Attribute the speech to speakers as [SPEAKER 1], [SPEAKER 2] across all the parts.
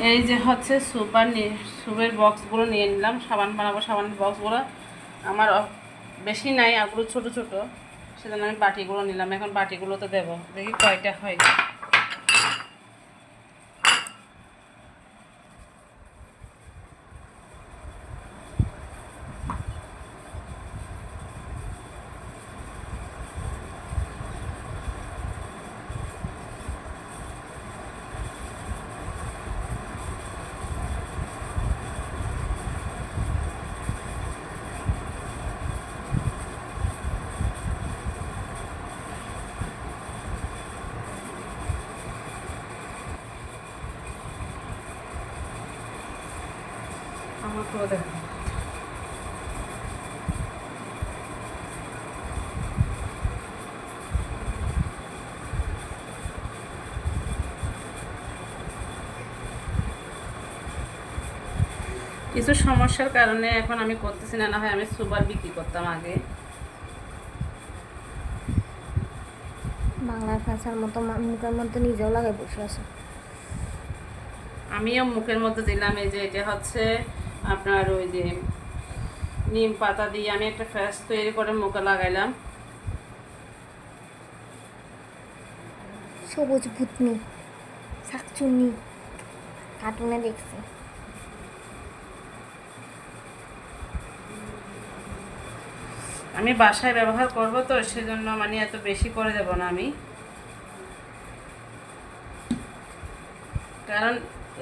[SPEAKER 1] এই যে হচ্ছে স্যুপের বক্সগুলো নিয়ে নিলাম। সাবান বানাবো, সাবানের বক্সগুলো আমার বেশি নাই, আগুলো ছোট ছোট, সেজন্য আমি বাটিগুলো নিলাম। এখন বাটিগুলোতে দেবো, দেখি কয়টা হয়। আমাকেও দেখো। কিছু সমস্যার কারণে এখন আমি করতেছি না, না হয় আমি সুপার বিক্রি করতাম আগে।
[SPEAKER 2] বাংলার ভাষার মতো মুখের মধ্যে নিজেও লাগাই বসে আছে।
[SPEAKER 1] আমিও মুখের মধ্যে দিলাম। এই যে এটা হচ্ছে আপনার ওই যে নিম পাতা দিয়ে আমি একটা ফেস তৈরি করে মুখে লাগাইলাম।
[SPEAKER 2] সবুজ ভূতনি, শাকচুন্নি, কার্টুনে দেখছি।
[SPEAKER 1] আমি বাসায় ব্যবহার করব তো, সেজন্য মানে এত বেশি করে দেব না আমি, কারণ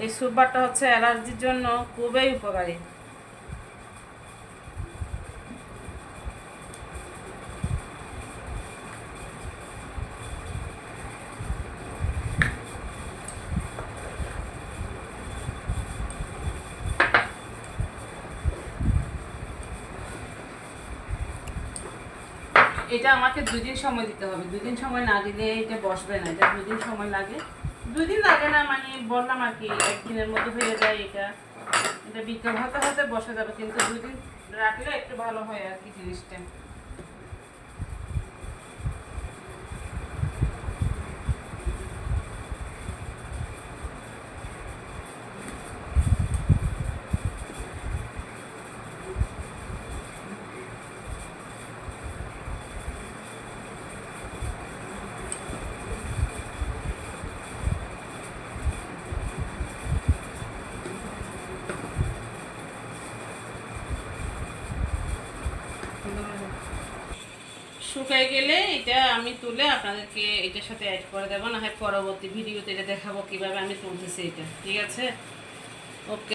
[SPEAKER 1] এই সুপারটা হচ্ছে অ্যালার্জির জন্য খুবই উপকারী। এটা আমাকে 2 দিন সময় দিতে হবে। 2 দিন সময় না দিলে এটা বসবে না। এটা 2 দিন সময় লাগে। 2 দিন লাগে না, মানে বললাম আর কি, একদিনের মধ্যে হয়ে যায়। এটা এটা বিকেল হতে হতে বসে যাবে, কিন্তু 2 দিন রাখলে একটু ভালো হয় আর কি জিনিসটা। শুকায় গেলে এটা আমি তুলে আপনাদেরকে এটার সাথে অ্যাড করে দেবো, না হয় পরবর্তী ভিডিওতে এটা দেখাবো কিভাবে আমি তুলতেছি এটা। ঠিক আছে, ওকে।